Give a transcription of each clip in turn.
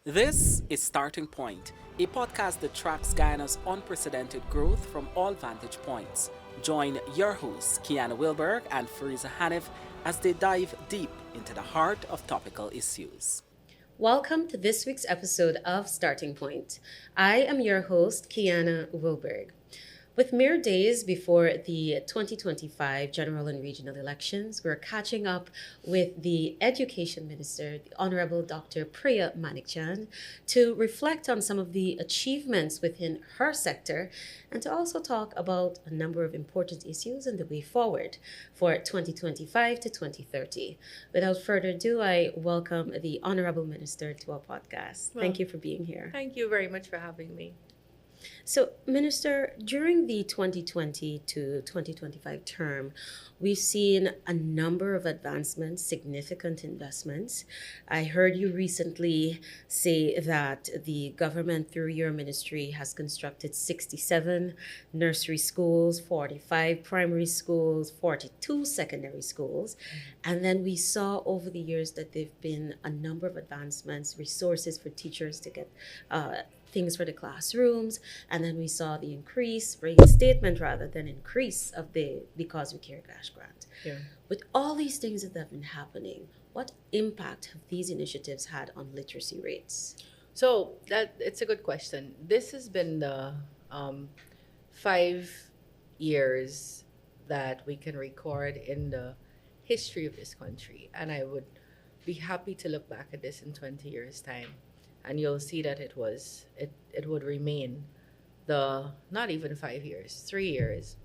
This is Starting Point, a podcast that tracks Guyana's unprecedented growth from all vantage points. Join your hosts, Kiana Wilberg and Fariza Hanif, as they dive deep into the heart of topical issues. Welcome to this week's episode of Starting Point. I am your host, Kiana Wilberg. With mere days before the 2025 general and regional elections, we're catching up with the Education Minister, the Honorable Dr. Priya Manickchand, to reflect on some of the achievements within her sector and to also talk about a number of important issues and the way forward for 2025 to 2030. Without further ado, I welcome the Honorable Minister to our podcast. Thank you for being here. Thank you very much for having me. So, Minister, during the 2020 to 2025 term, we've seen a number of advancements, significant investments. I heard you recently say that the government, through your ministry, has constructed 67 nursery schools, 45 primary schools, 42 secondary schools. And then we saw over the years that there have been a number of advancements, resources for teachers to get things for the classrooms, and then we saw the reinstatement rather than increase of the Because We Care cash grant. Yeah. With all these things that have been happening, what impact have these initiatives had on literacy rates? So it's a good question. This has been the 5 years that we can record in the history of this country, and I would be happy to look back at this in 20 years' time, and you'll see that it would remain the not even 5 years, 3 years.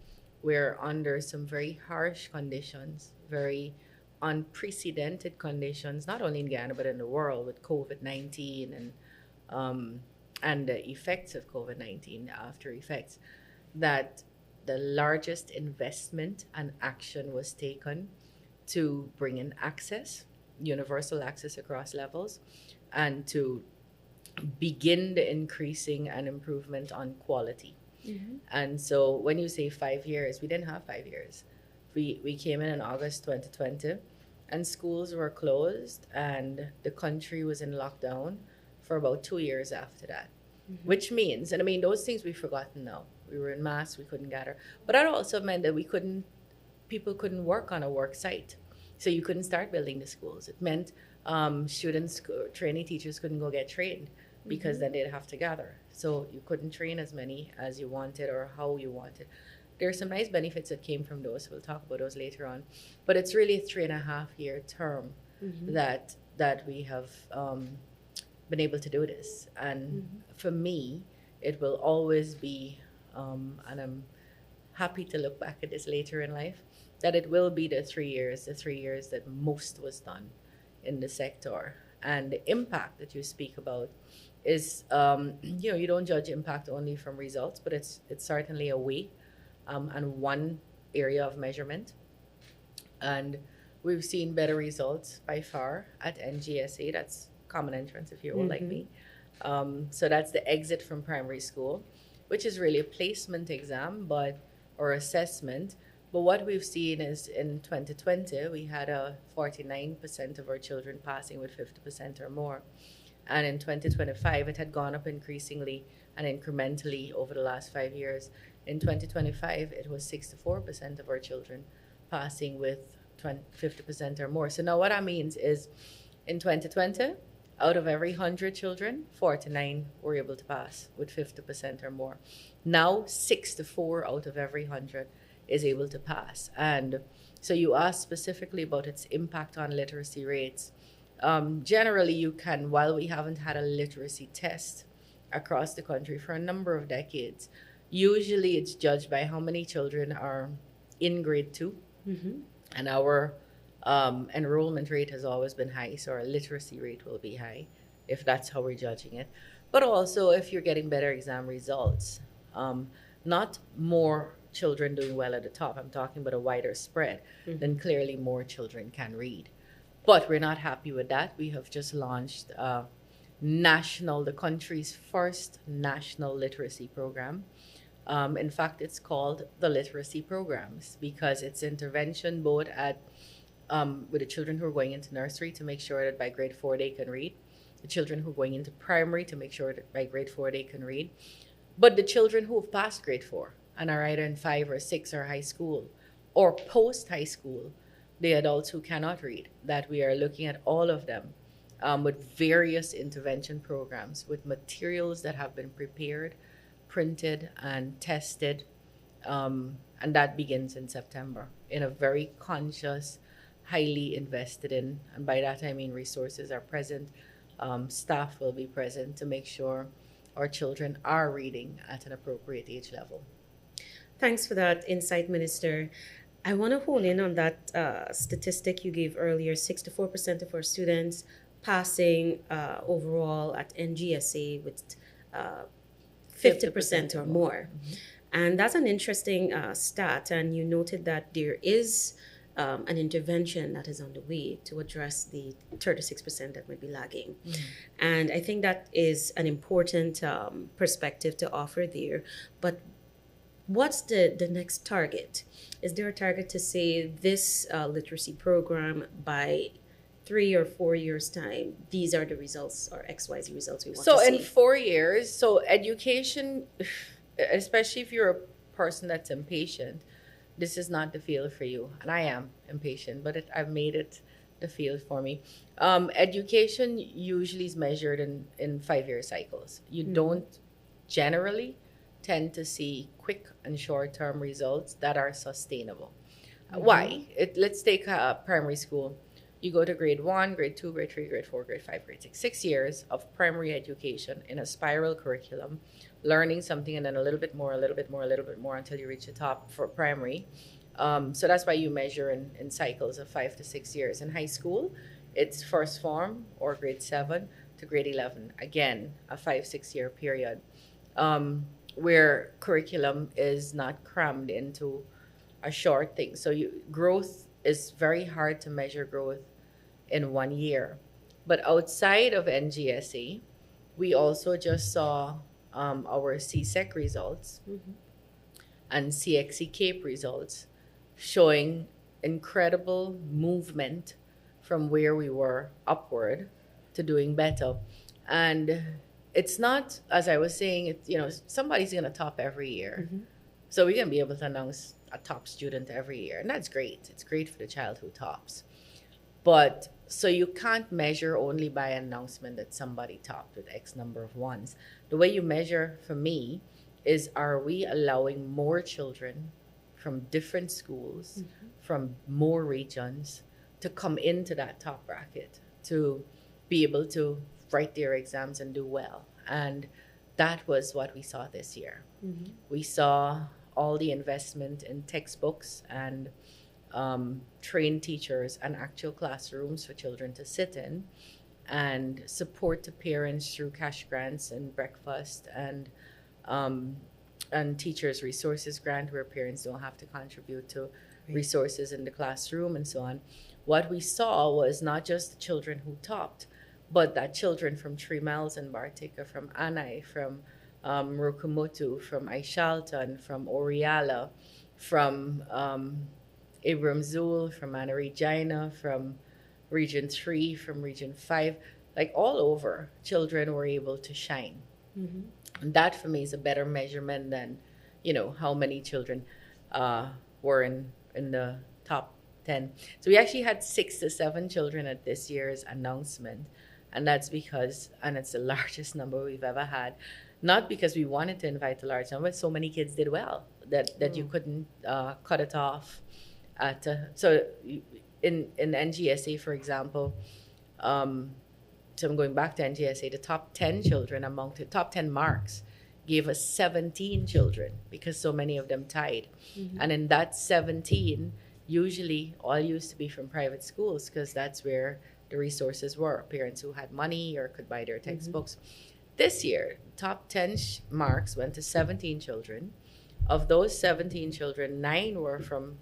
We're under some very harsh conditions, very unprecedented conditions, not only in Guyana but in the world, with COVID-19 and the effects of COVID-19, after effects. That the largest investment and action was taken to bring in access, universal access across levels, and to begin the increasing and improvement on quality. Mm-hmm. And so when you say 5 years, we didn't have 5 years. We came in August 2020, and schools were closed, and the country was in lockdown for about 2 years after that. Mm-hmm. Which means, and I mean, those things we've forgotten now. We were in masks, we couldn't gather. But that also meant that people couldn't work on a work site. So you couldn't start building the schools. It meant students, training teachers couldn't go get trained because then they'd have to gather. So you couldn't train as many as you wanted or how you wanted. There are some nice benefits that came from those. We'll talk about those later on. But it's really a 3.5-year term that we have been able to do this. And for me, it will always be, and I'm happy to look back at this later in life, that it will be the 3 years that most was done in the sector. And the impact that you speak about is, you don't judge impact only from results, but it's certainly a way and one area of measurement. And we've seen better results by far at NGSA. That's common entrance if you're old like me. So that's the exit from primary school, which is really a placement exam or assessment. But what we've seen is in 2020, we had a 49% of our children passing with 50% or more. And in 2025, it had gone up increasingly and incrementally over the last 5 years. In 2025, it was 64% of our children passing with 50% or more. So now what that means is in 2020, out of every 100 children, 49 were able to pass with 50% or more. Now 64 out of every 100 is able to pass. And so you asked specifically about its impact on literacy rates. Generally, you can, while we haven't had a literacy test across the country for a number of decades, usually it's judged by how many children are in grade 2. And our enrollment rate has always been high, so our literacy rate will be high if that's how we're judging it. But also if you're getting better exam results, not more children doing well at the top, I'm talking about a wider spread, then clearly more children can read. But we're not happy with that. We have just launched the country's first national literacy program. In fact, it's called the literacy programs because it's intervention both at with the children who are going into nursery to make sure that by grade 4 they can read, the children who are going into primary to make sure that by grade 4 they can read, but the children who have passed grade 4 and are either in 5 or 6 or high school or post high school, the adults who cannot read, that we are looking at all of them with various intervention programs, with materials that have been prepared, printed, and tested. And that begins in September in a very conscious, highly invested in, and by that I mean resources are present, staff will be present to make sure our children are reading at an appropriate age level. Thanks for that insight, Minister. I want to hone in on that statistic you gave earlier. 64% of our students passing overall at NGSA with 50% or more. Mm-hmm. And that's an interesting stat. And you noted that there is an intervention that is on the way to address the 36% that might be lagging. Mm-hmm. And I think that is an important perspective to offer there. But what's the next target? Is there a target to say this literacy program by 3 or 4 years' time, these are the results or XYZ results we want to see? So in 4 years, so education, especially if you're a person that's impatient, this is not the field for you. And I am impatient, but I've made it the field for me. Education usually is measured in 5-year cycles. You don't generally tend to see quick and short-term results that are sustainable. Why? Let's take primary school. You go to grade 1, grade 2, grade 3, grade 4, grade 5, grade 6. 6 years of primary education in a spiral curriculum, learning something and then a little bit more, a little bit more, a little bit more until you reach the top for primary. So that's why you measure in cycles of 5 to 6 years. In high school, it's first form or grade 7 to grade 11. Again, a 5-6 year period where curriculum is not crammed into a short thing. So growth is very hard to measure growth in 1 year. But outside of NGSA, we also just saw our CSEC results and CXC CAPE results showing incredible movement from where we were upward to doing better. And it's not, as I was saying, somebody's going to top every year. So we're going to be able to announce a top student every year. And that's great. It's great for the child who tops. But so you can't measure only by an announcement that somebody topped with X number of ones. The way you measure for me is, are we allowing more children from different schools, from more regions, to come into that top bracket, to be able to write their exams and do well? And that was what we saw this year. We saw all the investment in textbooks and trained teachers and actual classrooms for children to sit in, and support to parents through cash grants and breakfast and teachers resources grant, where parents don't have to contribute to resources in the classroom and so on. What we saw was not just the children who topped, but that children from 3 Miles and Bartica, from Anai, from Rukumotu, from Aishalton, from Oriala, from Abramzul, from Anna Regina, from Region 3, from Region 5, like all over, children were able to shine. And that for me is a better measurement than, how many children were in the top 10. So we actually had 6 to 7 children at this year's announcement. And that's because, and it's the largest number we've ever had, not because we wanted to invite a large number, but so many kids did well that you couldn't cut it off. So in NGSA, for example, so I'm going back to NGSA, the top 10 children among the top 10 marks gave us 17 children because so many of them tied. And in that 17, usually all used to be from private schools because that's where the resources were, parents who had money or could buy their textbooks. This year, top 10 marks went to 17 children. Of those 17 children, 9 were from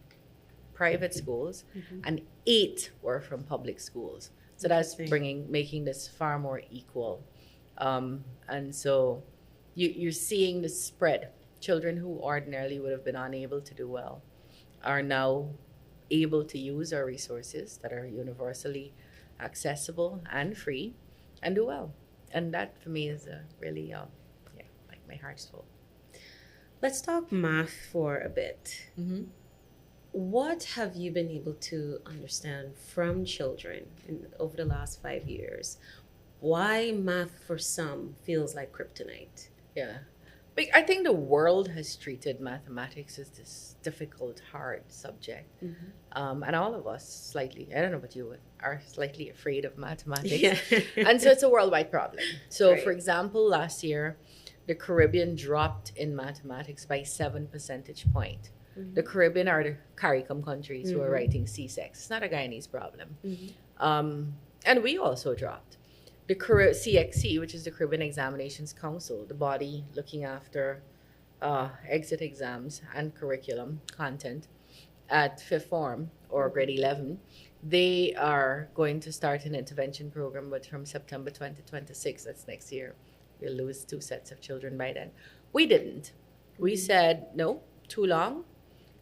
private schools and 8 were from public schools. So that's making this far more equal. And so you're seeing the spread. Children who ordinarily would have been unable to do well are now able to use our resources that are universally accessible and free, and do well. And that for me is really, yeah, like my heart's full. Let's talk math for a bit. Mm-hmm. What have you been able to understand from children over the last 5 years? Why math for some feels like kryptonite? Yeah. But I think the world has treated mathematics as this difficult, hard subject. And all of us slightly, I don't know about you, are slightly afraid of mathematics. Yeah. And so it's a worldwide problem. So, Right. for example, last year, the Caribbean dropped in mathematics by 7 percentage points. The Caribbean are the CARICOM countries who are writing C6. It's not a Guyanese problem. And we also dropped. The CXC, which is the Caribbean Examinations Council, the body looking after exit exams and curriculum content at fifth form or grade 11, they are going to start an intervention program, but from September 2026, that's next year. We'll lose 2 sets of children by then. We didn't. We said, no, too long.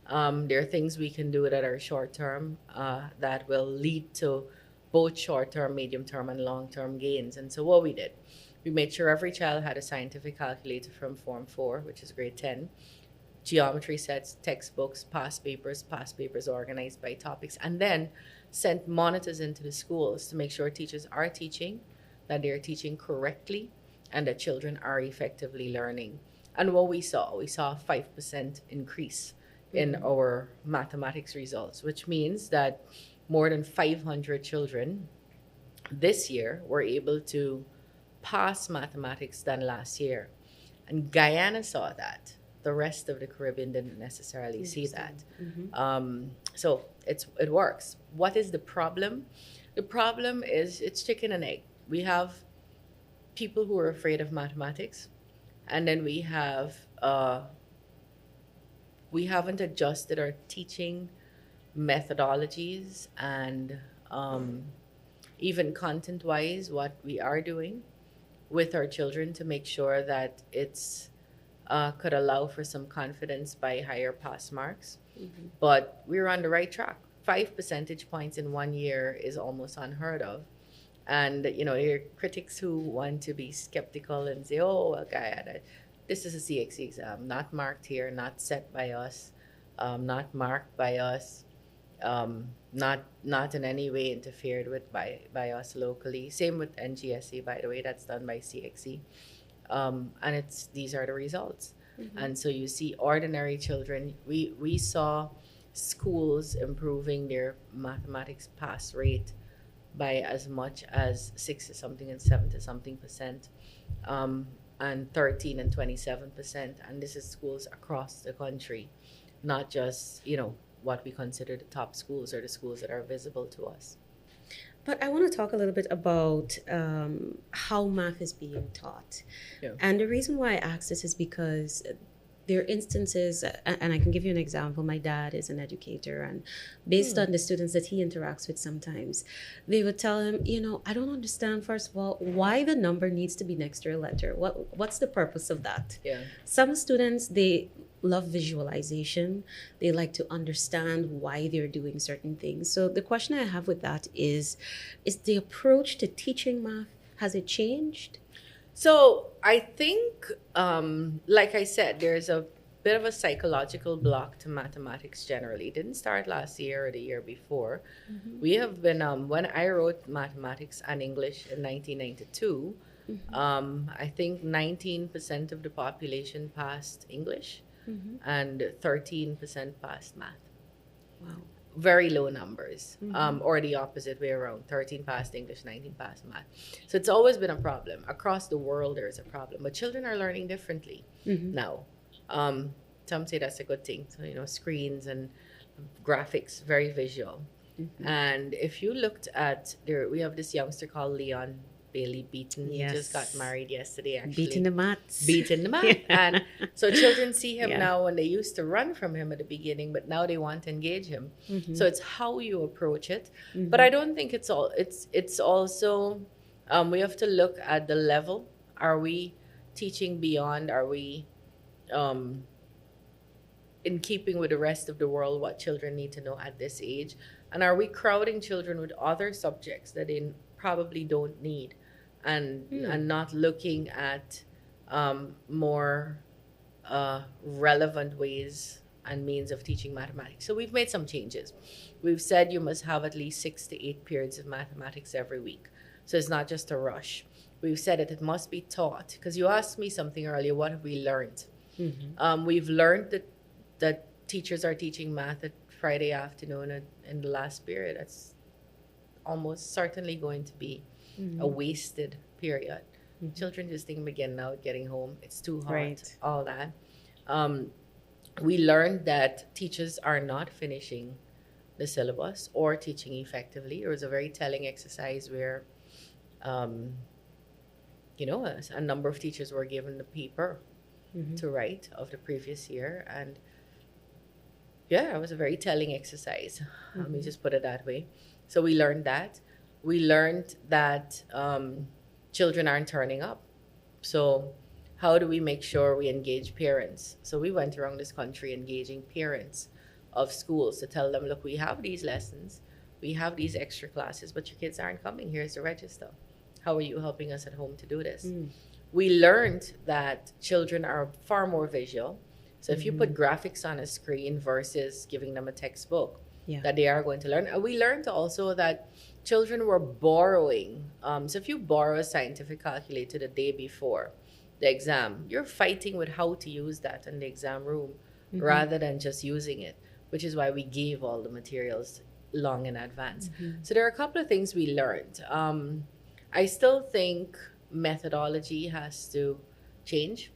There are things we can do that are short term that will lead to both short term, medium term, and long term gains. And so what we did, we made sure every child had a scientific calculator from Form 4, which is grade 10, geometry sets, textbooks, past papers organized by topics, and then sent monitors into the schools to make sure teachers are teaching, that they're teaching correctly, and that children are effectively learning. And what we saw a 5% increase in our mathematics results, which means that more than 500 children this year were able to pass mathematics than last year. And Guyana saw that. The rest of the Caribbean didn't necessarily see that. So it works. What is the problem? The problem is it's chicken and egg. We have people who are afraid of mathematics, and then we haven't adjusted our teaching methodologies and even content-wise what we are doing with our children to make sure that it's could allow for some confidence by higher pass marks. But we're on the right track. 5 percentage points in 1 year is almost unheard of. And, there are critics who want to be skeptical and say, oh, okay, this is a CXC exam, not marked here, not set by us, not marked by us, not in any way interfered with by us locally. Same with NGSE, by the way, that's done by CXC. And these are the results. And so you see ordinary children, we saw schools improving their mathematics pass rate by as much as 60-something and 70-something percent, and 13 and 27%. And this is schools across the country, not just, what we consider the top schools or the schools that are visible to us. But I want to talk a little bit about how math is being taught. Yeah. And the reason why I ask this is because there are instances, and I can give you an example. My dad is an educator, and based on the students that he interacts with sometimes, they would tell him, I don't understand, first of all, why the number needs to be next to a letter. What's the purpose of that? Yeah. Some students, they love visualization. They like to understand why they're doing certain things. So the question I have with that is the approach to teaching math, has it changed? So I think, like I said, there's a bit of a psychological block to mathematics generally. It didn't start last year or the year before. We have been, when I wrote mathematics and English in 1992, I think 19% of the population passed English and 13% passed math. Wow. Very low numbers, or the opposite way around. 13 passed English, 19 passed math. So it's always been a problem. Across the world, there's a problem. But children are learning differently now. Some say that's a good thing. So, screens and graphics, very visual. And if you looked at, we have this youngster called Leon Bailey Beaton. Yes. He just got married yesterday, actually. Beating the maths. Beating the math. And so children see him now, and they used to run from him at the beginning, but now they want to engage him. So it's how you approach it. But I don't think it's also, we have to look at the level. Are we teaching beyond? Are we in keeping with the rest of the world what children need to know at this age? And are we crowding children with other subjects that they probably don't need and not looking at more relevant ways and means of teaching mathematics. So we've made some changes. We've said you must have at least 6 to 8 periods of mathematics every week. So it's not just a rush. We've said that it must be taught. Because you asked me something earlier, what have we learned? We've learned that teachers are teaching math at Friday afternoon in the last period. That's almost certainly going to be a wasted period. Children just think again now getting home, it's too hot, Right. all that. We learned that teachers are not finishing the syllabus or teaching effectively. It was a very telling exercise where, a number of teachers were given the paper to write of the previous year. And yeah, it was a very telling exercise. Let me just put it that way. So we learned that. We learned that children aren't turning up. So how do we make sure we engage parents? So we went around this country engaging parents of schools to tell them, look, we have these lessons, we have these extra classes, but your kids aren't coming. Here's the register. How are you helping us at home to do this? We learned that children are far more visual. So if you put graphics on a screen versus giving them a textbook, that they are going to learn. And we learned also that children were borrowing. So if you borrow a scientific calculator the day before the exam, you're fighting with how to use that in the exam room rather than just using it, which is why we gave all the materials long in advance. So there are a couple of things we learned. I still think methodology has to change.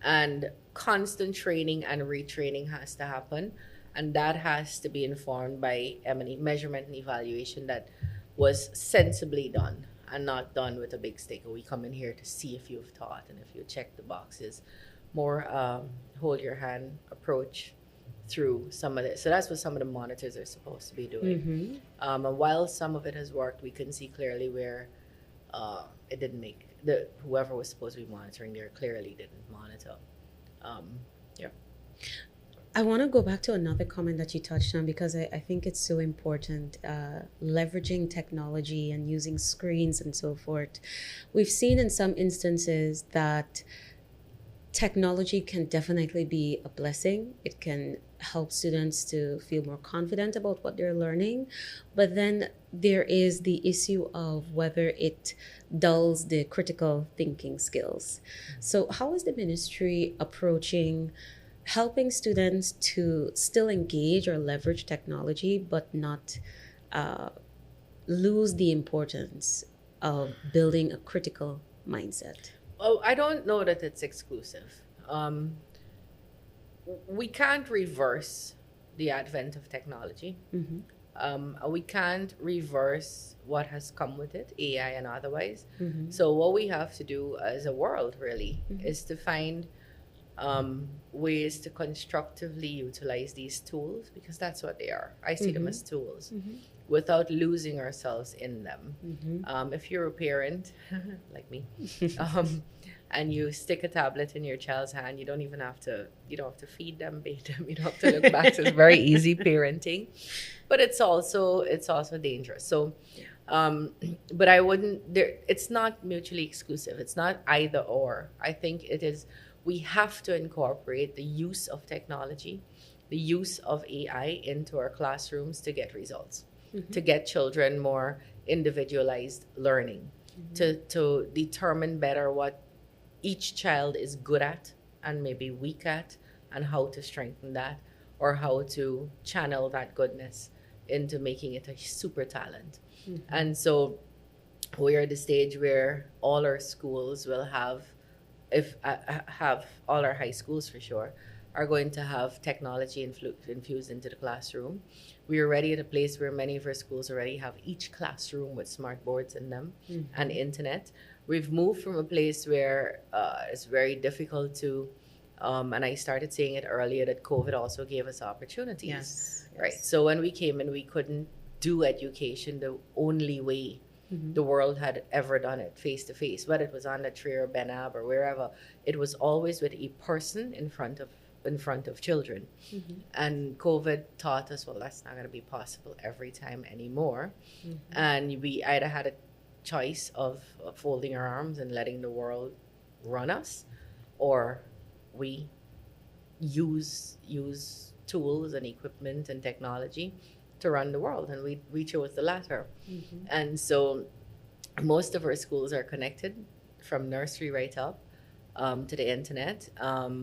And constant training and retraining has to happen. And that has to be informed by measurement and evaluation that was sensibly done and not done with a big stick. We come in here to see if you've taught and if you check the boxes. More hold your hand approach through some of this. So that's what some of the monitors are supposed to be doing. And while some of it has worked, we can see clearly where it didn't make whoever was supposed to be monitoring there clearly didn't monitor. I want to go back to another comment that you touched on because I think it's so important, leveraging technology and using screens and so forth. We've seen in some instances that technology can definitely be a blessing. It can help students to feel more confident about what they're learning. But then there is the issue of whether it dulls the critical thinking skills. So how is the ministry approaching helping students to still engage or leverage technology, but not lose the importance of building a critical mindset? Oh, I don't know that it's exclusive. We can't reverse the advent of technology. We can't reverse what has come with it, AI and otherwise. So what we have to do as a world really is to find ways to constructively utilize these tools, because that's what they are. I see them as tools without losing ourselves in them. If you're a parent like me, and you stick a tablet in your child's hand, you don't have to feed them, bathe them, you don't have to look back. So it's very easy parenting, but it's also dangerous. So but I wouldn't it's not mutually exclusive. It's not either or. I think it is, we have to incorporate the use of technology, the use of AI into our classrooms to get results, to get children more individualized learning, to determine better what each child is good at and maybe weak at, and how to strengthen that, or how to channel that goodness into making it a super talent. And so we're at the stage where all our schools will have all our high schools for sure are going to have technology infused into the classroom. We are already at a place where many of our schools already have each classroom with smart boards in them and internet. We've moved from a place where it's very difficult to, and I started saying it earlier, that COVID also gave us opportunities. Yes. Right. So when we came in, we couldn't do education the only way the world had ever done it, face to face, whether it was on the tree or Ben Ab or wherever. It was always with a person in front of children. And COVID taught us, well, that's not going to be possible every time anymore. And we either had to choice of folding our arms and letting the world run us, or we use tools and equipment and technology to run the world, and we chose the latter. And so most of our schools are connected from nursery right up to the internet.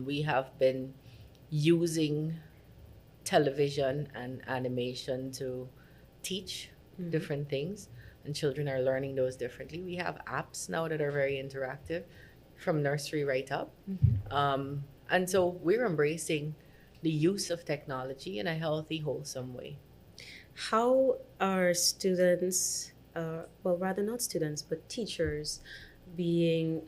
We have been using television and animation to teach different things, and children are learning those differently. We have apps now that are very interactive from nursery right up. And so we're embracing the use of technology in a healthy, wholesome way. How are students, well, rather not students, but teachers being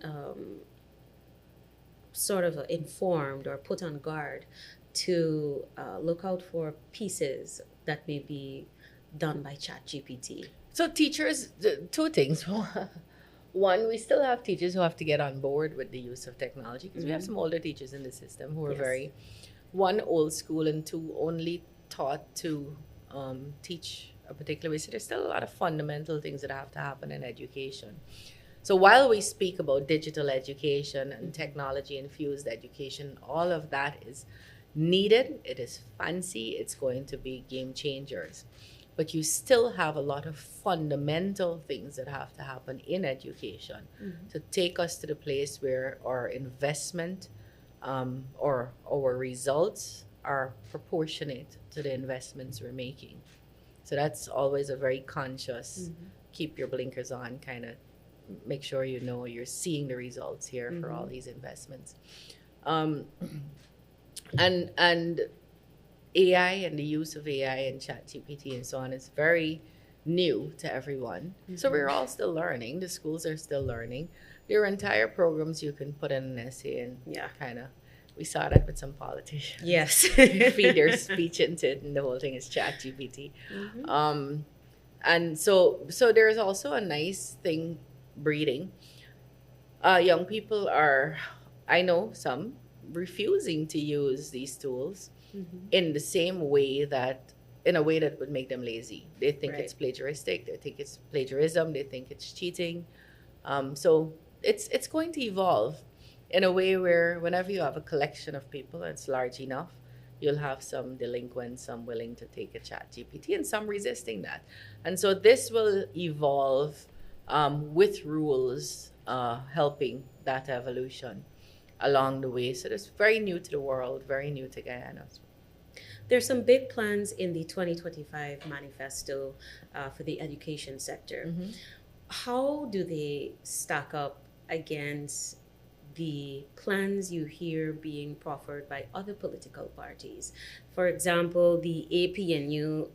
sort of informed or put on guard to look out for pieces that may be done by ChatGPT? So teachers, two things. One, we still have teachers who have to get on board with the use of technology, because we have some older teachers in the system who are very, one, old school, and two, only taught to teach a particular way. So there's still a lot of fundamental things that have to happen in education. So while we speak about digital education and technology infused education, all of that is needed. It is fancy. It's going to be game changers. But you still have a lot of fundamental things that have to happen in education to take us to the place where our investment or our results are proportionate to the investments we're making. So that's always a very conscious, keep your blinkers on, kind of make sure you know you're seeing the results here for all these investments. And AI and the use of AI and ChatGPT and so on is very new to everyone. So we're all still learning. The schools are still learning. There are entire programs you can put in an essay and kind of, we saw that with some politicians. Yes. Feed their speech into it, and the whole thing is ChatGPT. And so there's also a nice thing breeding. Young people are, I know some, refusing to use these tools in the same way that, in a way that would make them lazy. They think it's plagiaristic. They think it's plagiarism. They think it's cheating. So it's going to evolve in a way where whenever you have a collection of people, it's large enough, you'll have some delinquents, some willing to take a ChatGPT, and some resisting that. And so this will evolve with rules helping that evolution along the way. So it's very new to the world, very new to Guyana. There's some big plans in the 2025 manifesto for the education sector. How do they stack up against the plans you hear being proffered by other political parties? For example, the APNU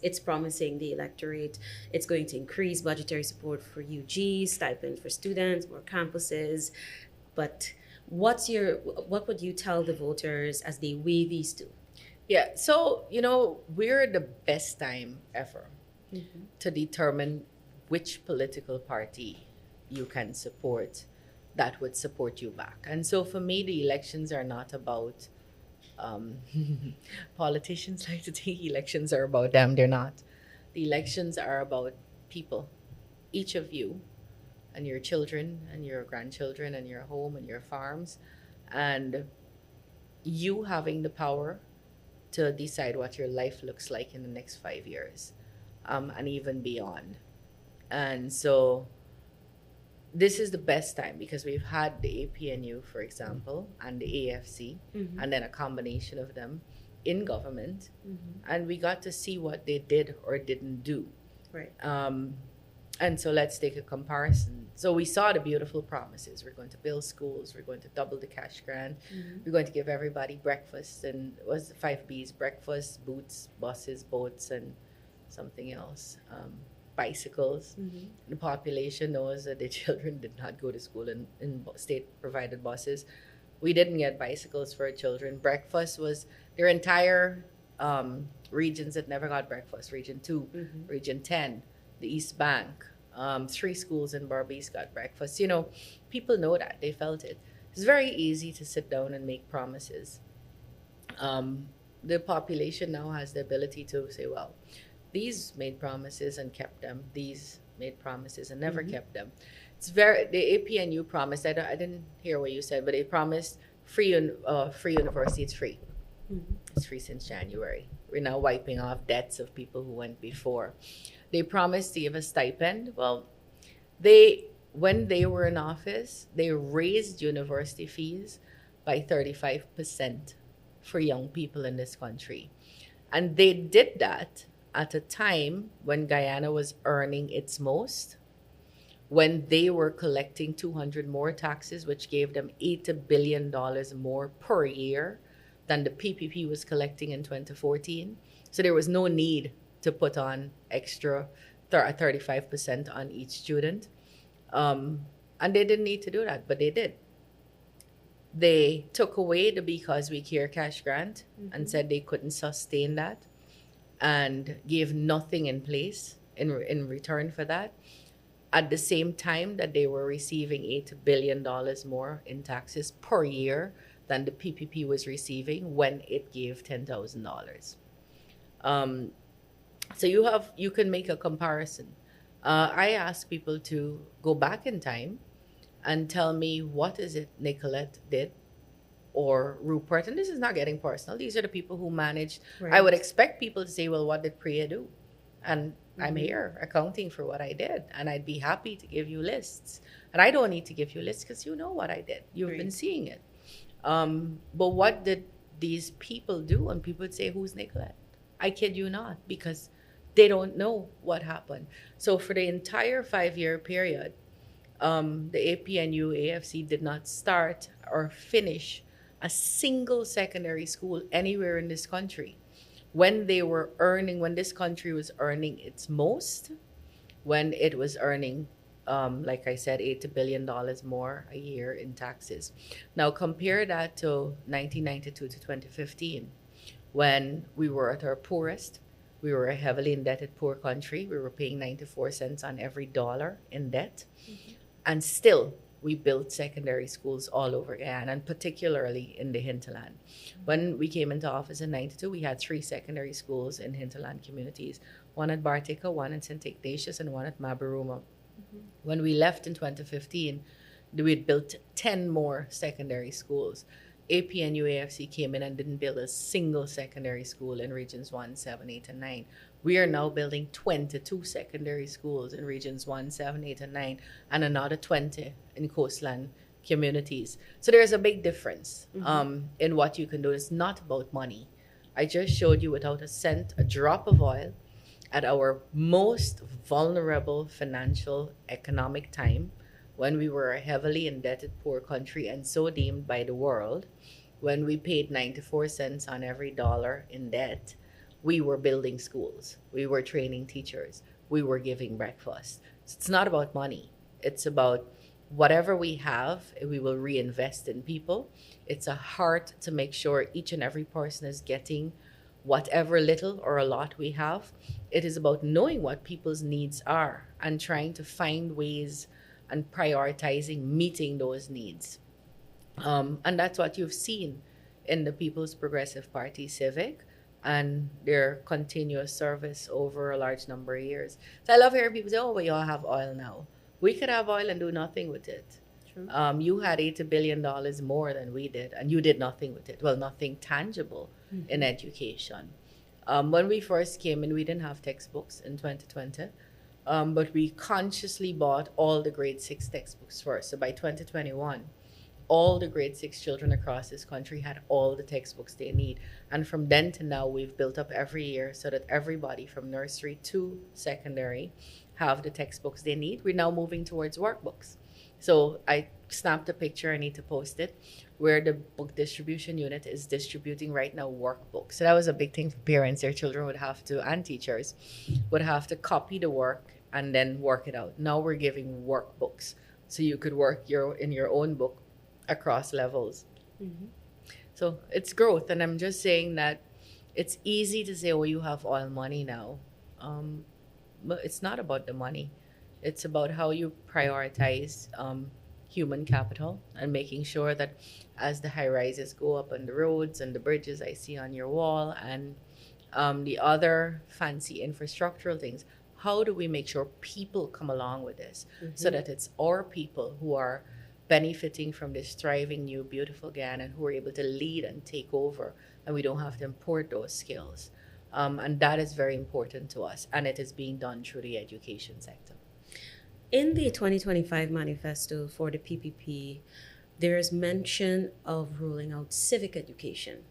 it's promising the electorate it's going to increase budgetary support for UG, stipend for students, more campuses. But what would you tell the voters as they weigh these two? Yeah, so, we're at the best time ever to determine which political party you can support that would support you back. And so for me, the elections are not about, politicians like to think elections are about them. They're not. The elections are about people, each of you, and your children and your grandchildren and your home and your farms, and you having the power to decide what your life looks like in the next 5 years, and even beyond. And so this is the best time because we've had the APNU, for example, and the AFC, and then a combination of them in government, and we got to see what they did or didn't do. Right. And so let's take a comparison. So we saw the beautiful promises. We're going to build schools. We're going to double the cash grant. We're going to give everybody breakfast. And it was the 5 Bs: breakfast, boots, buses, boats, and something else. Bicycles. The population knows that the children did not go to school in state-provided buses. We didn't get bicycles for our children. Breakfast was their entire regions that never got breakfast. Region 2, Region 10, the East Bank, 3 schools in Barbados got breakfast. People know that. They felt it. It's very easy to sit down and make promises. The population now has the ability to say, well, these made promises and kept them. These made promises and never kept them. It's very the APNU promised. I didn't hear what you said, but they promised free university. It's free. It's free since January. We're now wiping off debts of people who went before. They promised to give a stipend. Well, when they were in office, they raised university fees by 35% for young people in this country. And they did that at a time when Guyana was earning its most, when they were collecting 200 more taxes, which gave them $80 billion more per year than the PPP was collecting in 2014. So there was no need to put on extra 35% on each student. And they didn't need to do that, but they did. They took away the Because We Care cash grant and said they couldn't sustain that and gave nothing in place in return for that. At the same time that they were receiving $8 billion more in taxes per year than the PPP was receiving when it gave $10,000. So you can make a comparison. I ask people to go back in time and tell me what is it Nicolette did or Rupert, and this is not getting personal. These are the people who managed. Right. I would expect people to say, well, what did Priya do? And I'm here accounting for what I did, and I'd be happy to give you lists. And I don't need to give you lists because you know what I did. You've been seeing it. But what did these people do? And people would say, who's Nicolette? I kid you not, because they don't know what happened. So for the entire 5-year period, the APNU AFC did not start or finish a single secondary school anywhere in this country. When this country was earning its most, when it was earning, like I said, $80 billion more a year in taxes. Now compare that to 1992 to 2015, when we were at our poorest. We were a heavily indebted poor country. We were paying 94 cents on every dollar in debt. And still, we built secondary schools all over Guyana, and particularly in the hinterland. When we came into office in 92, we had 3 secondary schools in hinterland communities. One at Bartica, one in St. Ignatius, and one at Mabaruma. When we left in 2015, we had built 10 more secondary schools. APNU AFC came in and didn't build a single secondary school in regions 1, 7, 8, and 9. We are now building 22 secondary schools in regions 1, 7, 8, and 9, and another 20 in coastland communities. So there's a big difference in what you can do. It's not about money. I just showed you without a cent, a drop of oil, at our most vulnerable financial economic time, when we were a heavily indebted poor country and so deemed by the world, when we paid 94 cents on every dollar in debt, we were building schools, we were training teachers, we were giving breakfast. So it's not about money. It's about whatever we have, we will reinvest in people. It's a heart to make sure each and every person is getting whatever little or a lot we have. It is about knowing what people's needs are and trying to find ways and prioritizing meeting those needs. And that's what you've seen in the People's Progressive Party Civic and their continuous service over a large number of years. So I love hearing people say, oh, well, you all have oil now. We could have oil and do nothing with it. True. You had $80 billion more than we did, and you did nothing with it. Well, nothing tangible in education. When we first came in, we didn't have textbooks in 2020. But we consciously bought all the grade 6 textbooks first. So by 2021, all the grade 6 children across this country had all the textbooks they need. And from then to now, we've built up every year so that everybody from nursery to secondary have the textbooks they need. We're now moving towards workbooks. So I snapped a picture, I need to post it, where the book distribution unit is distributing right now workbooks. So that was a big thing for parents. Their children would have to, and teachers, would have to copy the work and then work it out. Now we're giving workbooks, so you could work in your own book across levels. So it's growth, and I'm just saying that it's easy to say, oh, you have all money now. But it's not about the money. It's about how you prioritize human capital and making sure that as the high rises go up on the roads and the bridges I see on your wall and the other fancy infrastructural things, how do we make sure people come along with this so that it's our people who are benefiting from this thriving new beautiful Guyana and who are able to lead and take over, and we don't have to import those skills. And that is very important to us, and it is being done through the education sector. In the 2025 manifesto for the PPP, there is mention of rolling out civic education.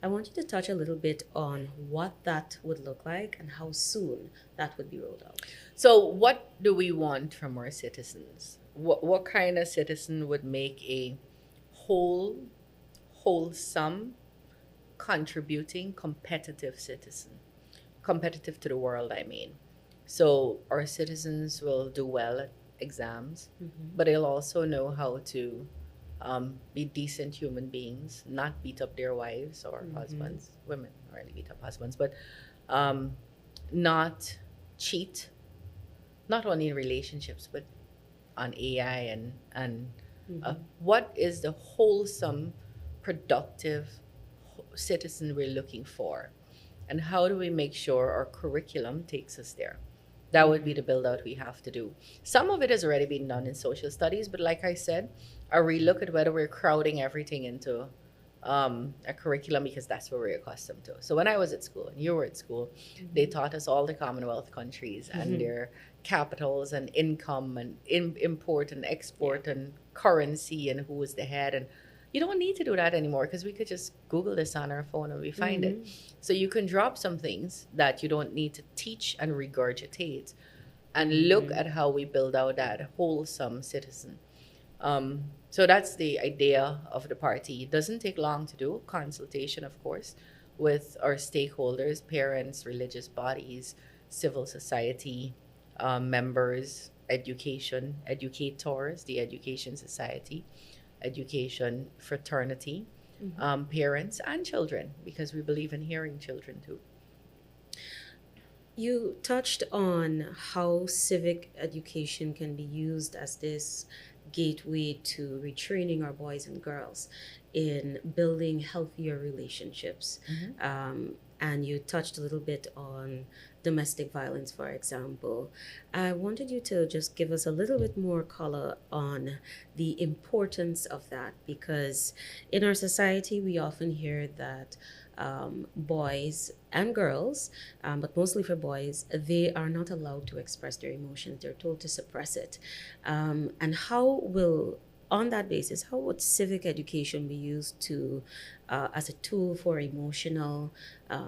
I want you to touch a little bit on what that would look like and how soon that would be rolled out. So what do we want from our citizens? What kind of citizen would make a wholesome, contributing, competitive citizen? Competitive to the world, I mean. So our citizens will do well at exams, but they'll also know how to be decent human beings, not beat up their wives or husbands. Women rarely beat up husbands, but not cheat, not only in relationships, but on AI and what is the wholesome, productive citizen we're looking for, and how do we make sure our curriculum takes us there? That would be the build out we have to do. Some of it has already been done in social studies, but like I said, I relook at whether we're crowding everything into a curriculum because that's what we're accustomed to. So when I was at school and you were at school, they taught us all the Commonwealth countries and their capitals and income and import and export and currency and who was the head. And you don't need to do that anymore because we could just Google this on our phone and we find it. So you can drop some things that you don't need to teach and regurgitate and look at how we build out that wholesome citizen. So that's the idea of the party. It doesn't take long to do. Consultation, of course, with our stakeholders, parents, religious bodies, civil society, members, education, educators, the education society, education fraternity, parents and children, because we believe in hearing children too. You touched on how civic education can be used as this gateway to retraining our boys and girls in building healthier relationships. And you touched a little bit on domestic violence, for example. I wanted you to just give us a little bit more color on the importance of that, because in our society, we often hear that boys and girls, but mostly for boys, they are not allowed to express their emotions. They're told to suppress it. And on that basis, how would civic education be used to as a tool for emotional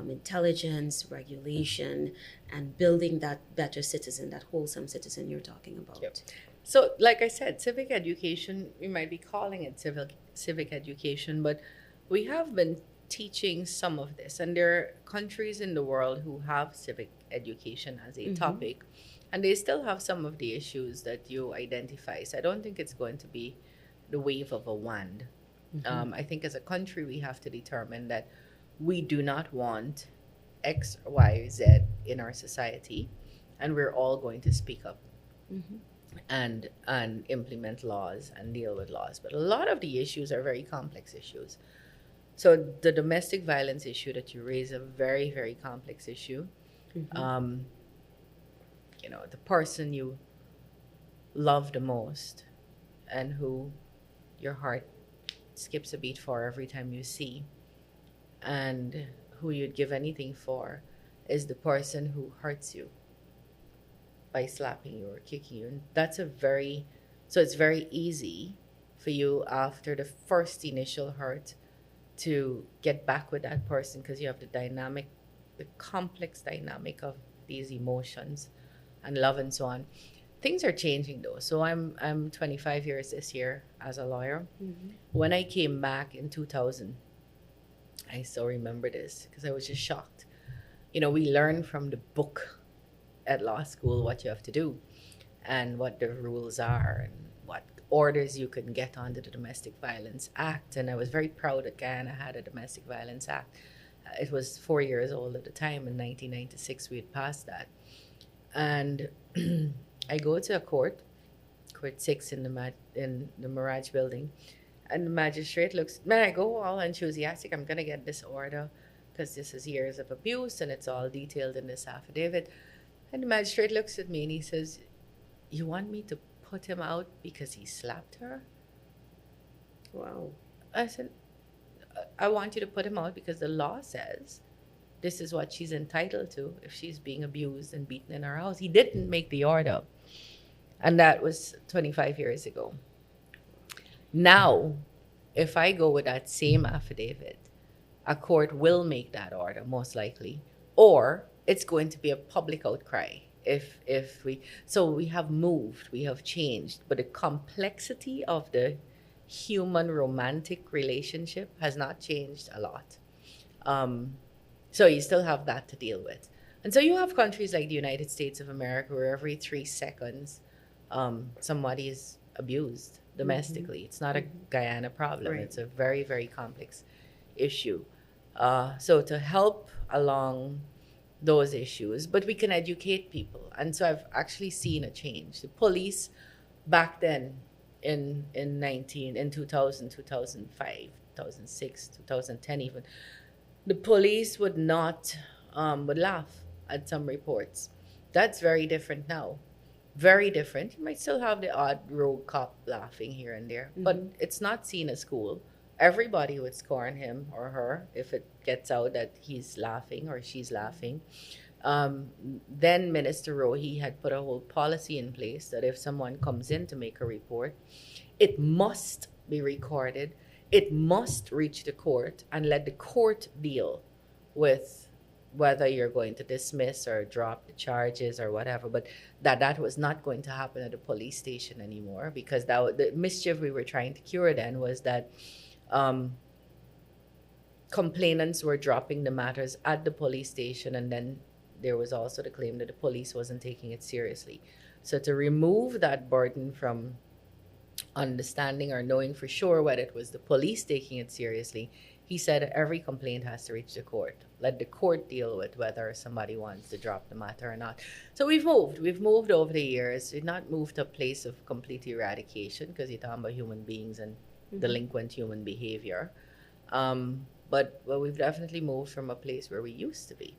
intelligence, regulation, and building that better citizen, that wholesome citizen you're talking about? Yep. So, like I said, civic education, we might be calling it civic education, but we have been teaching some of this. And there are countries in the world who have civic education as a topic, and they still have some of the issues that you identify. So I don't think it's going to be the wave of a wand. I think as a country, we have to determine that we do not want X, Y, Z in our society, and we're all going to speak up and implement laws and deal with laws. But a lot of the issues are very complex issues. So the domestic violence issue that you raise is a very, very complex issue. The person you love the most and who your heart skips a beat for every time you see, and who you'd give anything for, is the person who hurts you by slapping you or kicking you. And it's very easy for you after the first initial hurt to get back with that person, because you have the complex dynamic of these emotions and love and so on. Things are changing though. So I'm 25 years this year as a lawyer. When I came back in 2000, I still remember this because I was just shocked. We learn from the book at law school what you have to do and what the rules are and what orders you can get under the Domestic Violence Act. And I was very proud that Guyana had a Domestic Violence Act. It was 4 years old at the time. In 1996, we had passed that. And I go to a court 6 in the Mirage building, and the magistrate looks, I go all enthusiastic, I'm going to get this order because this is years of abuse and it's all detailed in this affidavit. And the magistrate looks at me and he says, "You want me to put him out because he slapped her?" Wow. I said, "I want you to put him out because the law says this is what she's entitled to if she's being abused and beaten in her house." He didn't make the order. And that was 25 years ago. Now, if I go with that same affidavit, a court will make that order, most likely, or it's going to be a public outcry. So we have moved, we have changed, but the complexity of the human romantic relationship has not changed a lot. So you still have that to deal with. And so you have countries like the United States of America where every 3 seconds somebody is abused domestically. It's not a Guyana problem. Right. It's a very, very complex issue. So to help along those issues, but we can educate people. And so I've actually seen a change. The police back then in 2000, 2005, 2006, 2010 even, the police would not would laugh at some reports. That's very different now. Very different. You might still have the odd rogue cop laughing here and there, but it's not seen as cool. Everybody would scorn him or her if it gets out that he's laughing or she's laughing. Then Minister Rohi had put a whole policy in place that if someone comes in to make a report, it must be recorded. It must reach the court and let the court deal with whether you're going to dismiss or drop the charges or whatever. But that was not going to happen at the police station anymore, because the mischief we were trying to cure then was that complainants were dropping the matters at the police station, and then there was also the claim that the police wasn't taking it seriously. So to remove that burden from understanding or knowing for sure whether it was the police taking it seriously, he said every complaint has to reach the court. Let the court deal with whether somebody wants to drop the matter or not. So we've moved over the years. We've not moved to a place of complete eradication, because you're talking about human beings and delinquent human behavior. But we've definitely moved from a place where we used to be.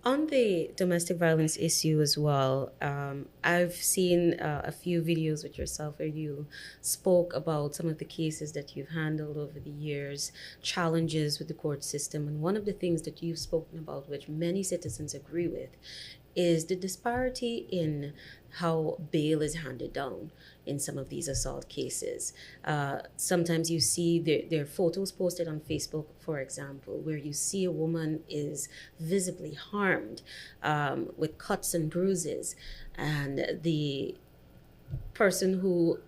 On the domestic violence issue as well, I've seen a few videos with yourself where you spoke about some of the cases that you've handled over the years, challenges with the court system. And one of the things that you've spoken about, which many citizens agree with, is the disparity in how bail is handed down in some of these assault cases. Sometimes you see their photos posted on Facebook, for example, where you see a woman is visibly harmed with cuts and bruises, and the person who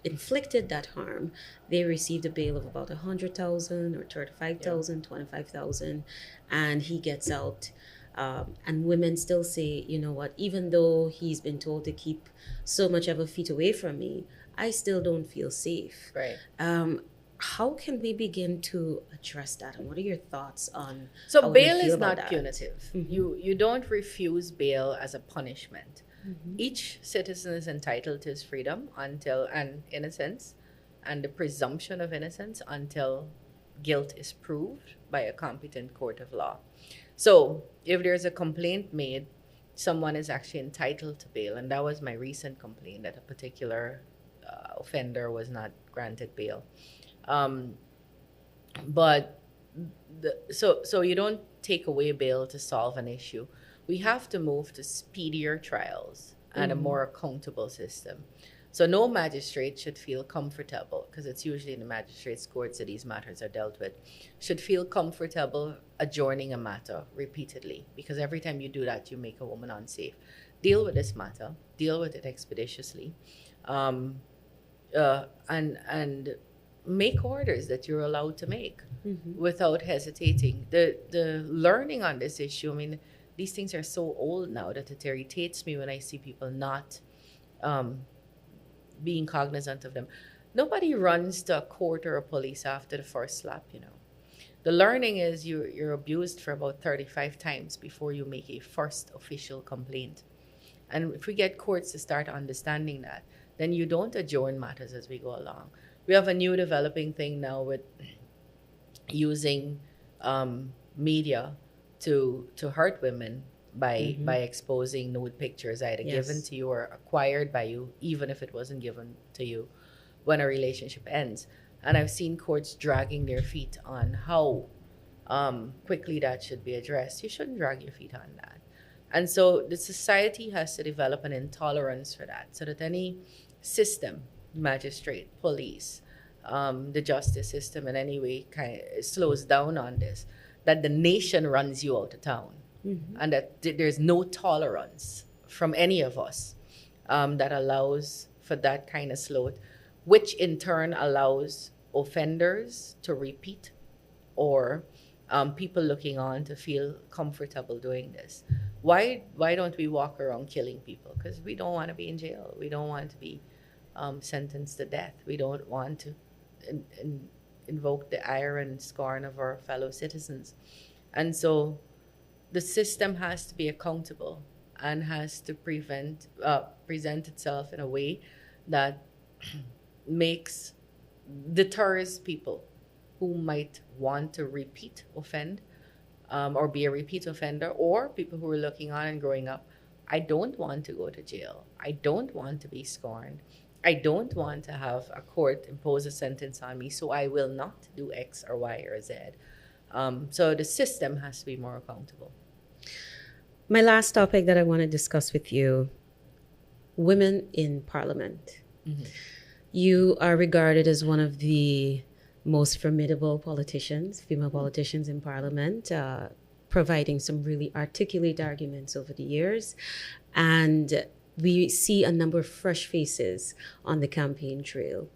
inflicted that harm, they received a bail of about 100,000 or 35,000, 25,000, and he gets out. And women still say, you know what, even though he's been told to keep so much of a feet away from me, I still don't feel safe. Right. How can we begin to address that? And what are your thoughts on So how bail we feel is about not that? punitive. You don't refuse bail as a punishment. Each citizen is entitled to his freedom and innocence and the presumption of innocence until guilt is proved by a competent court of law. So if there's a complaint made, someone is actually entitled to bail. And that was my recent complaint, that a particular offender was not granted bail. So you don't take away bail to solve an issue. We have to move to speedier trials and a more accountable system. So no magistrate should feel comfortable, because it's usually in the magistrate's courts that these matters are dealt with, should feel comfortable adjourning a matter repeatedly, because every time you do that, you make a woman unsafe. Deal with this matter, deal with it expeditiously, and make orders that you're allowed to make without hesitating. The learning on this issue, I mean, these things are so old now that it irritates me when I see people not being cognizant of them. Nobody runs to a court or a police after the first slap, you know. The learning is you're abused for about 35 times before you make a first official complaint. And if we get courts to start understanding that, then you don't adjourn matters as we go along. We have a new developing thing now with using media to hurt women by exposing nude pictures either given Yes. to you or acquired by you, even if it wasn't given to you when a relationship ends. And I've seen courts dragging their feet on how quickly that should be addressed. You shouldn't drag your feet on that. And so the society has to develop an intolerance for that, so that any system, magistrate, police, the justice system in any way kind of slows down on this, that the nation runs you out of town, and that there's no tolerance from any of us that allows for that kind of sloth, which in turn allows offenders to repeat, or people looking on to feel comfortable doing this. Why don't we walk around killing people? Because we don't want to be in jail. We don't want to be sentenced to death. We don't want to invoke the ire and scorn of our fellow citizens. And so the system has to be accountable and has to present itself in a way that deters people who might want to offend, or be a repeat offender, or people who are looking on and growing up. I don't want to go to jail. I don't want to be scorned. I don't want to have a court impose a sentence on me, so I will not do X or Y or Z. So the system has to be more accountable. My last topic that I want to discuss with you, women in parliament. You are regarded as one of the most formidable female politicians in parliament, providing some really articulate arguments over the years. And we see a number of fresh faces on the campaign trail.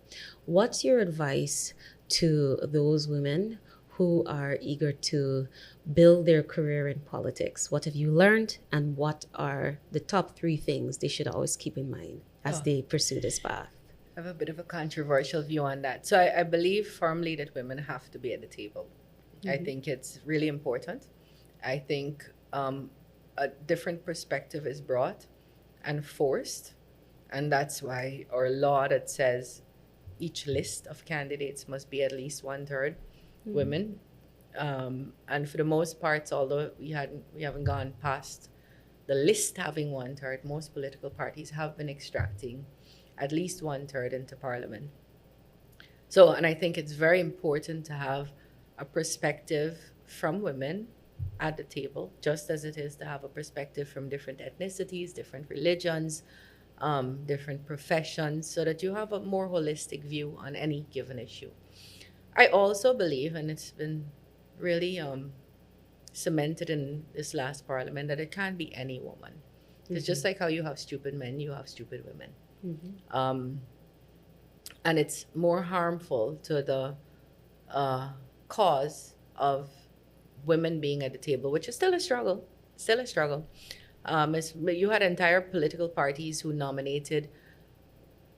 What's your advice to those women who are eager to build their career in politics? What have you learned, and what are the top 3 things they should always keep in mind as they pursue this path? I have a bit of a controversial view on that. So I believe firmly that women have to be at the table. I think it's really important. I think a different perspective is brought and forced. And that's why our law that says each list of candidates must be at least 1/3 women. And for the most part, although we haven't gone past the list having 1/3, most political parties have been extracting at least 1/3 into parliament. So, and I think it's very important to have a perspective from women at the table, just as it is to have a perspective from different ethnicities, different religions, different professions, so that you have a more holistic view on any given issue. I also believe, and it's been really cemented in this last parliament, that it can't be any woman. It's just like how you have stupid men, you have stupid women. And it's more harmful to the cause of women being at the table, which is still a struggle. You had entire political parties who nominated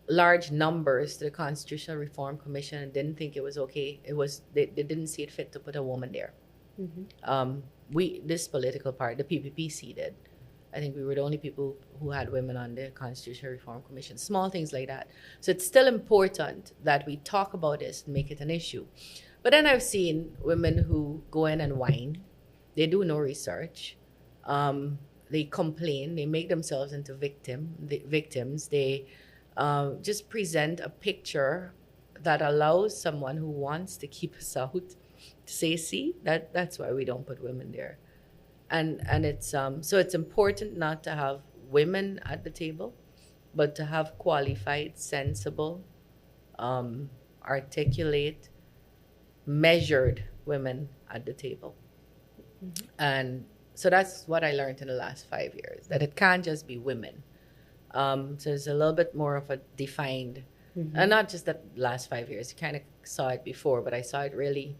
large numbers to the Constitutional Reform Commission and didn't think it was okay. They didn't see it fit to put a woman there. This political party, the PPPC, did. I think we were the only people who had women on the Constitutional Reform Commission. Small things like that. So it's still important that we talk about this and make it an issue. But then I've seen women who go in and whine. They do no research. They complain. They make themselves into victims. They just present a picture that allows someone who wants to keep us out to say, see, that's why we don't put women there. And it's so it's important not to have women at the table, but to have qualified, sensible, articulate, measured women at the table. And so that's what I learned in the last 5 years, that it can't just be women. So it's a little bit more of a defined, and not just that last 5 years. You kind of saw it before, but I saw it really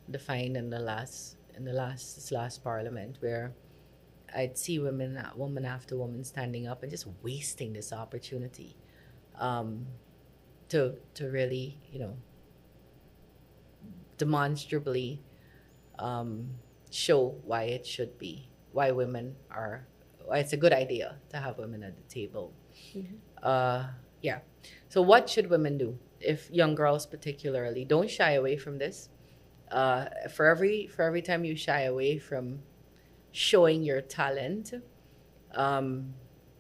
defined in this last parliament, where I'd see woman after woman standing up and just wasting this opportunity to really, demonstrably show why it's a good idea to have women at the table. So what should women do? If young girls particularly, don't shy away from this. For every time you shy away from showing your talent,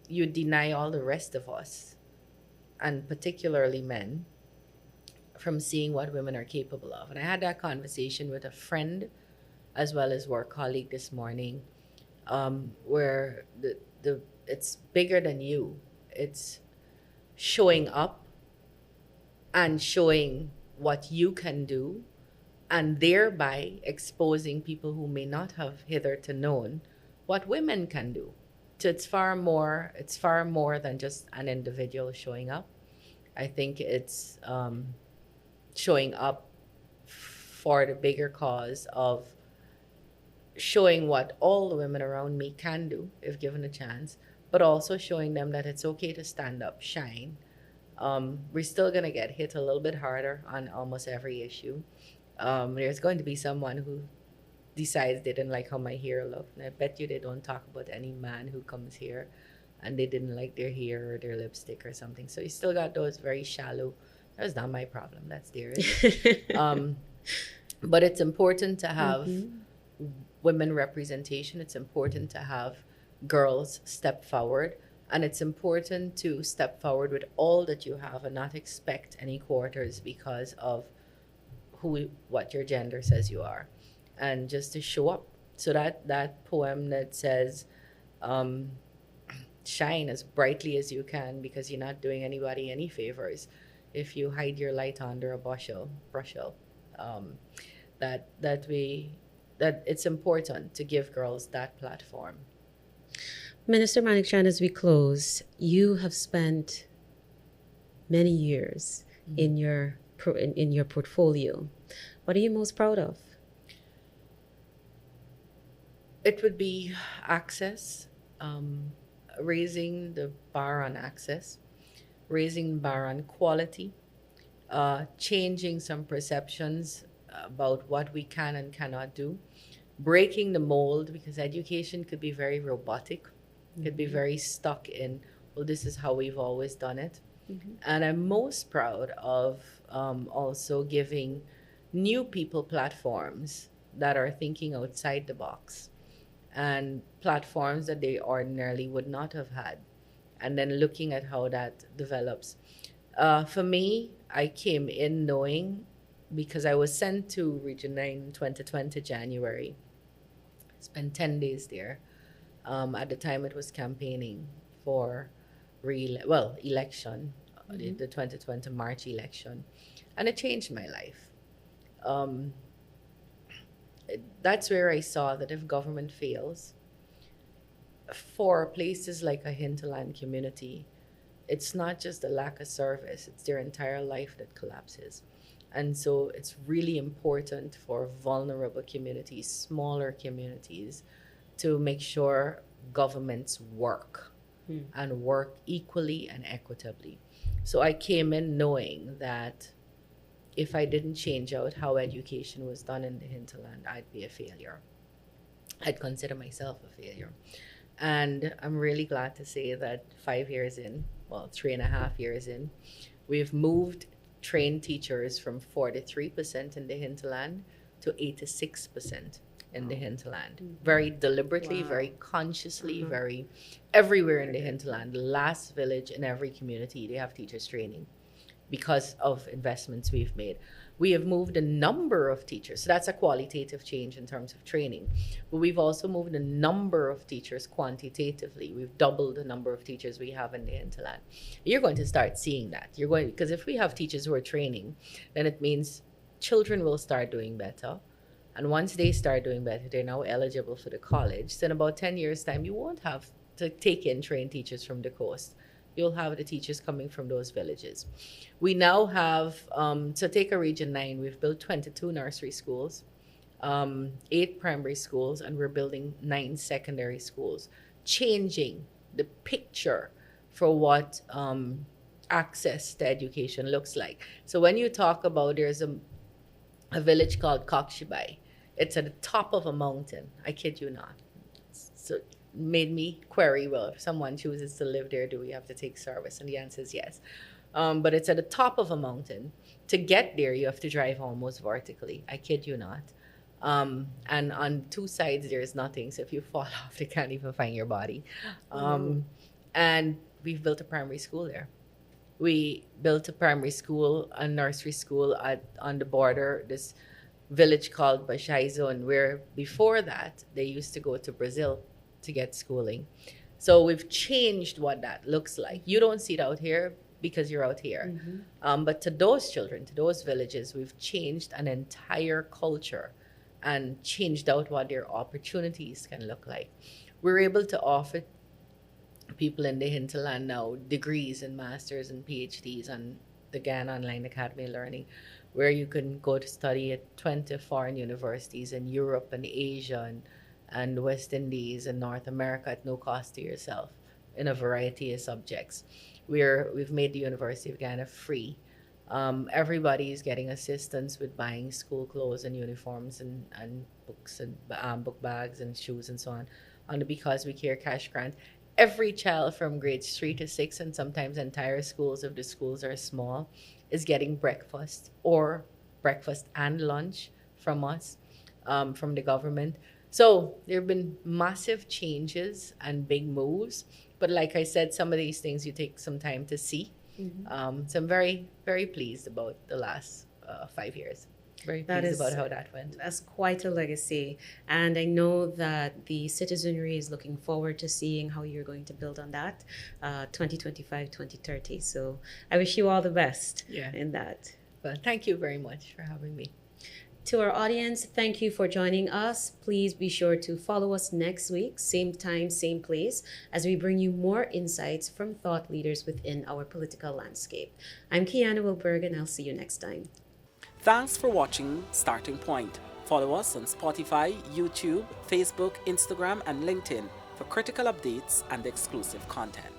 you deny all the rest of us, and particularly men, from seeing what women are capable of. And I had that conversation with a friend as well as work colleague this morning, where the it's bigger than you. It's showing up and showing what you can do, and thereby exposing people who may not have hitherto known what women can do. So it's far more than just an individual showing up. I think it's showing up for the bigger cause of showing what all the women around me can do if given a chance, but also showing them that it's okay to stand up, shine. We're still going to get hit a little bit harder on almost every issue. There's going to be someone who decides they didn't like how my hair looked. And I bet you they don't talk about any man who comes here and they didn't like their hair or their lipstick or something. So you still got those very shallow. That's not my problem. That's theirs. But it's important to have women representation. It's important to have girls step forward. And it's important to step forward with all that you have and not expect any quarters because of what your gender says you are. And just to show up. So that poem that says, shine as brightly as you can because you're not doing anybody any favors if you hide your light under a bushel. That it's important to give girls that platform. Minister Manickchand, as we close, you have spent many years in your portfolio. What are you most proud of? It would be access, raising the bar on access, raising the bar on quality, changing some perceptions about what we can and cannot do, breaking the mold, because education could be very robotic, could be very stuck in, well, this is how we've always done it. And I'm most proud of also giving new people platforms that are thinking outside the box and platforms that they ordinarily would not have had, and then looking at how that develops. For me, I came in knowing, because I was sent to Region 9 in 2020 January, spent 10 days there. At the time it was campaigning for election, the 2020 March election, and it changed my life. That's where I saw that if government fails, for places like a hinterland community, it's not just a lack of service, it's their entire life that collapses. And so it's really important for vulnerable communities, smaller communities, to make sure governments work and work equally and equitably. So I came in knowing that if I didn't change out how education was done in the hinterland, I'd be a failure. I'd consider myself a failure. And I'm really glad to say that 5 years in, 3.5 years in, we've moved trained teachers from 43% in the hinterland to 86% in the hinterland. Very deliberately, very consciously, very everywhere in the hinterland. The last village in every community, they have teachers training because of investments we've made. We have moved a number of teachers. So that's a qualitative change in terms of training. But we've also moved a number of teachers quantitatively. We've doubled the number of teachers we have in the hinterland. You're going to start seeing that. Because if we have teachers who are training, then it means children will start doing better. And once they start doing better, they're now eligible for the college. So in about 10 years' time, you won't have to take in trained teachers from the coast. You'll have the teachers coming from those villages. We now have, so take a Region 9, we've built 22 nursery schools, 8 primary schools, and we're building 9 secondary schools, changing the picture for what access to education looks like. So when you talk about, there's a village called Kokshibai. It's at the top of a mountain. I kid you not. So made me query, well, if someone chooses to live there, do we have to take service? And the answer is yes. But it's at the top of a mountain. To get there, you have to drive almost vertically. I kid you not. And on two sides, there's nothing. So if you fall off, they can't even find your body. And we've built a primary school there. We built a primary school, a nursery school on the border, this village called Bashaizon, where before that, they used to go to Brazil to get schooling. So we've changed what that looks like. You don't see it out here because you're out here. But to those children, to those villages, we've changed an entire culture and changed out what their opportunities can look like. We're able to offer people in the hinterland now degrees and masters and PhDs on the Guyana Online Academy of Learning, where you can go to study at 20 foreign universities in Europe and Asia and West Indies and North America at no cost to yourself in a variety of subjects. We've made the University of Guyana free. Everybody is getting assistance with buying school clothes and uniforms and books and book bags and shoes and so on the Because We Care cash grant. Every child from grades 3 to 6, and sometimes entire schools, if the schools are small, is getting breakfast and lunch from us, from the government. So there have been massive changes and big moves. But like I said, some of these things you take some time to see. So I'm very, very pleased about the last 5 years. Very pleased about how that went. That's quite a legacy. And I know that the citizenry is looking forward to seeing how you're going to build on that 2025, 2030. So I wish you all the best in that. Well, thank you very much for having me. To our audience, thank you for joining us. Please be sure to follow us next week, same time, same place, as we bring you more insights from thought leaders within our political landscape. I'm Kiana Wilberg, and I'll see you next time. Thanks for watching Starting Point. Follow us on Spotify, YouTube, Facebook, Instagram, and LinkedIn for critical updates and exclusive content.